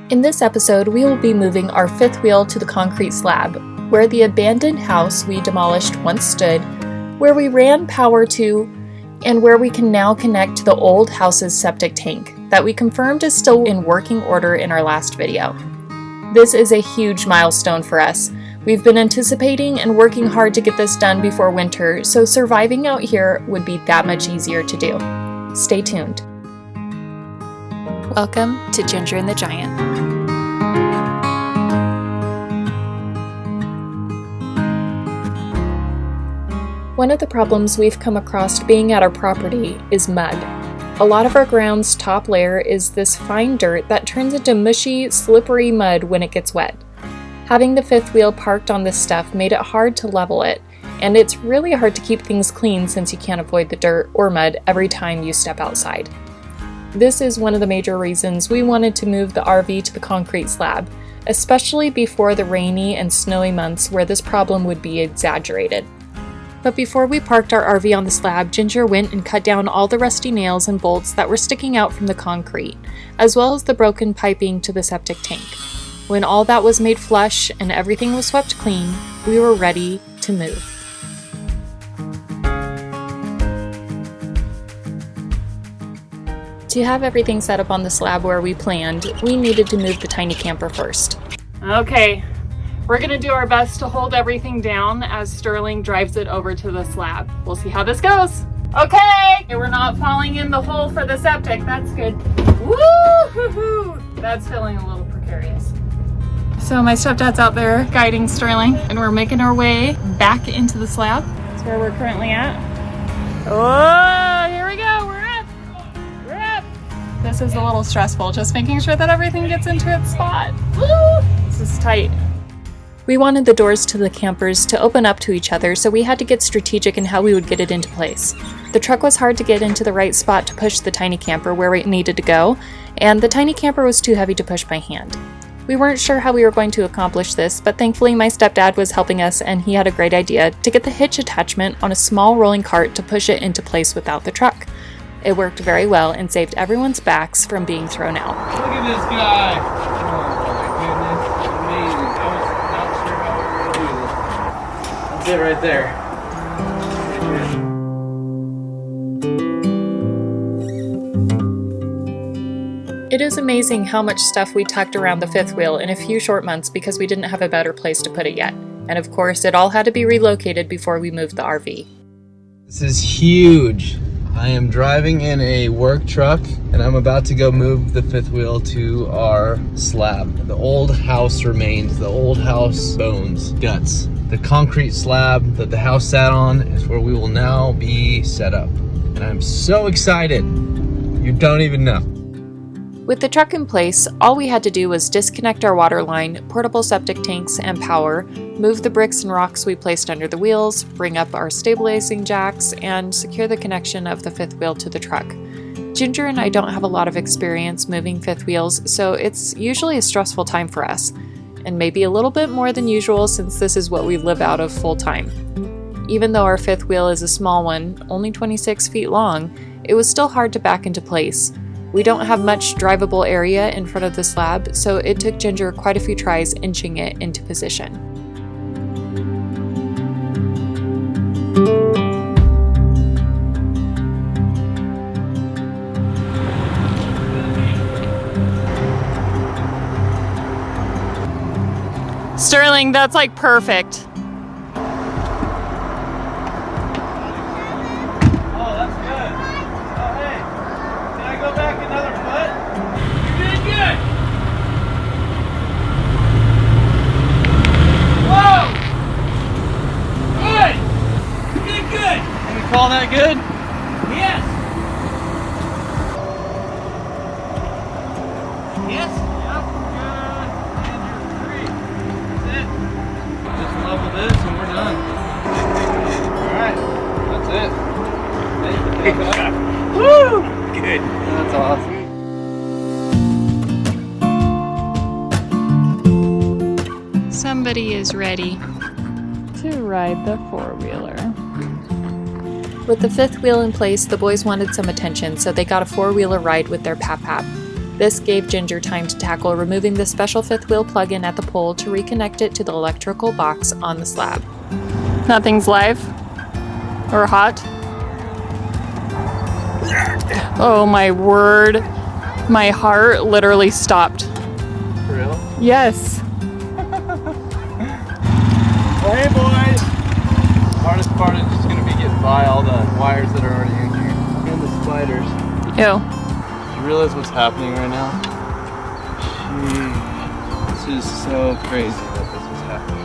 In this episode, we will be moving our fifth wheel to the concrete slab, where the abandoned house we demolished once stood, where we ran power to, and where we can now connect to the old house's septic tank that we confirmed is still in working order in our last video. This is a huge milestone for us. We've been anticipating and working hard to get this done before winter, so surviving out here would be that much easier to do. Stay tuned. Welcome to Ginger and the Giant. One of the problems we've come across being at our property is mud. A lot of our ground's top layer is this fine dirt that turns into mushy, slippery mud when it gets wet. Having the fifth wheel parked on this stuff made it hard to level it, and it's really hard to keep things clean since you can't avoid the dirt or mud every time you step outside. This is one of the major reasons we wanted to move the RV to the concrete slab, especially before the rainy and snowy months where this problem would be exaggerated. But before we parked our RV on the slab, Ginger went and cut down all the rusty nails and bolts that were sticking out from the concrete, as well as the broken piping to the septic tank. When all that was made flush and everything was swept clean, we were ready to move. To have everything set up on the slab where we planned, we needed to move the tiny camper first. Okay. We're gonna do our best to hold everything down as Sterling drives it over to the slab. We'll see how this goes. Okay, we're not falling in the hole for the septic. That's good. Woo-hoo-hoo! That's feeling a little precarious. So my stepdad's out there guiding Sterling, and we're making our way back into the slab. That's where we're currently at. Oh, here we go. We're up. We're up. This is a little stressful, just making sure that everything gets into its spot. Woo! This is tight. We wanted the doors to the campers to open up to each other, so we had to get strategic in how we would get it into place. The truck was hard to get into the right spot to push the tiny camper where it needed to go, and the tiny camper was too heavy to push by hand. We weren't sure how we were going to accomplish this, but thankfully my stepdad was helping us and he had a great idea to get the hitch attachment on a small rolling cart to push it into place without the truck. It worked very well and saved everyone's backs from being thrown out. Look at this guy! Oh my goodness, amazing. I was not sure how we were going to do this. That's it right there. It is amazing how much stuff we tucked around the fifth wheel in a few short months because we didn't have a better place to put it yet. And of course, it all had to be relocated before we moved the RV. This is huge. I am driving in a work truck and I'm about to go move the fifth wheel to our slab. The old house remains, the old house bones, guts. The concrete slab that the house sat on is where we will now be set up. And I'm so excited. You don't even know. With the truck in place, all we had to do was disconnect our water line, portable septic tanks, and power, move the bricks and rocks we placed under the wheels, bring up our stabilizing jacks, and secure the connection of the fifth wheel to the truck. Ginger and I don't have a lot of experience moving fifth wheels, so it's usually a stressful time for us, and maybe a little bit more than usual since this is what we live out of full time. Even though our fifth wheel is a small one, only 26 feet long, it was still hard to back into place. We don't have much drivable area in front of the slab, so it took Ginger quite a few tries inching it into position. Sterling, that's like perfect. Call that good? Yes. Yes? Yep. Good. And you're free. That's it. Just level this and we're done. Alright. That's it. Woo! Good. That's awesome. Somebody is ready To ride the four-wheeler. With the fifth wheel in place, the boys wanted some attention, so they got a four-wheeler ride with their pap-pap. This gave Ginger time to tackle removing the special fifth wheel plug-in at the pole to reconnect it to the electrical box on the slab. Nothing's live or hot. Oh my word. My heart literally stopped. For real? Yes. Well, hey boys! Hardest part is just gonna be getting by all the wires that are already in here. And the spiders. Ew. You realize what's happening right now? Jeez. This is so crazy that this is happening.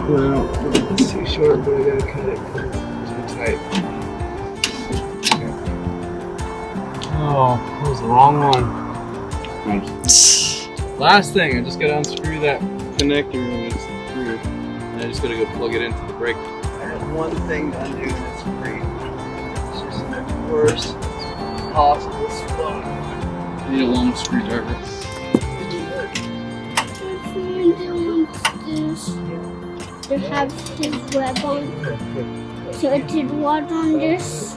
It's too short, but I gotta cut it because it's too tight. Oh, that was the wrong one. Last thing, I just gotta unscrew that connector and it's through. And I just gotta go plug it into the brake. I have one thing to undo and it's free. It's just in the worst possible spot. I need a long screwdriver. To have his web on, so it did what on this?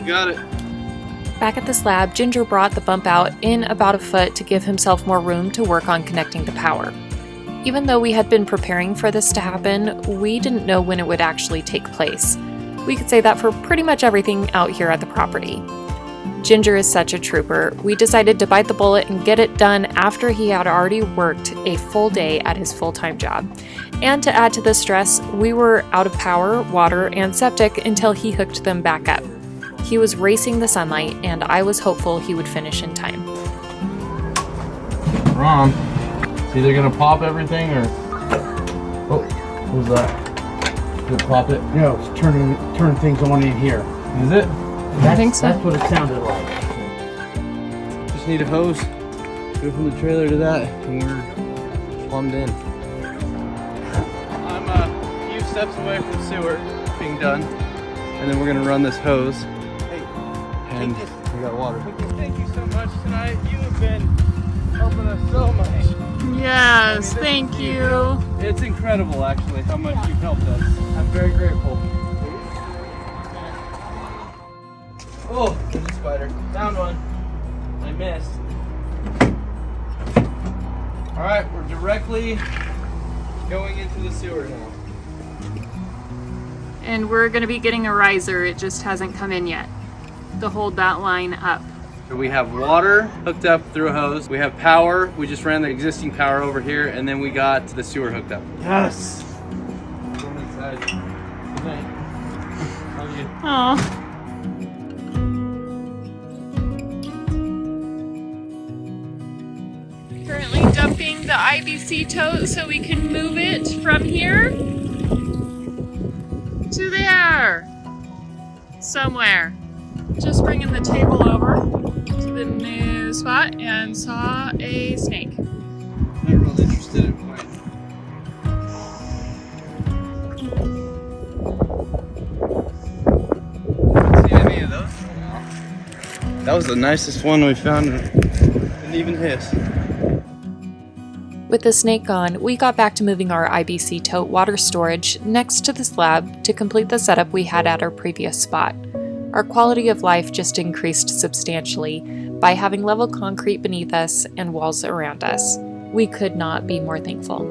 Got it. Back at the slab, Ginger brought the bump out in about a foot to give himself more room to work on connecting to power. Even though we had been preparing for this to happen, we didn't know when it would actually take place. We could say that for pretty much everything out here at the property. Ginger is such a trooper. We decided to bite the bullet and get it done after he had already worked a full day at his full-time job. And to add to the stress, we were out of power, water, and septic until he hooked them back up. He was racing the sunlight, and I was hopeful he would finish in time. Wrong. It's either gonna pop everything or... Oh, what was that? Did it pop it? No, it's turn things on in here. Is it? I think so. That's what it sounded like. Just need a hose. Go from the trailer to that, and we're plumbed in. I'm a few steps away from sewer being done, and then we're gonna run this hose. Hey, and we got water. Thank you so much tonight. You have been helping us so much. Yes, thank you. It's incredible, actually, how much you've helped us. I'm very grateful. Oh, there's a spider. Found one. I missed. Alright, we're directly going into the sewer now. And we're going to be getting a riser. It just hasn't come in yet to hold that line up. So we have water hooked up through a hose. We have power. We just ran the existing power over here, and then we got the sewer hooked up. Yes! Going inside. Good night. Love you. Oh. Currently dumping the IBC tote so we can move it from here to there. Somewhere. Just bringing the table over to the new spot and saw a snake. I'm not real interested in plants. See any of those? That was the nicest one we found. Didn't even hiss. With the snake gone, we got back to moving our IBC tote water storage next to the slab to complete the setup we had at our previous spot. Our quality of life just increased substantially by having level concrete beneath us and walls around us. We could not be more thankful.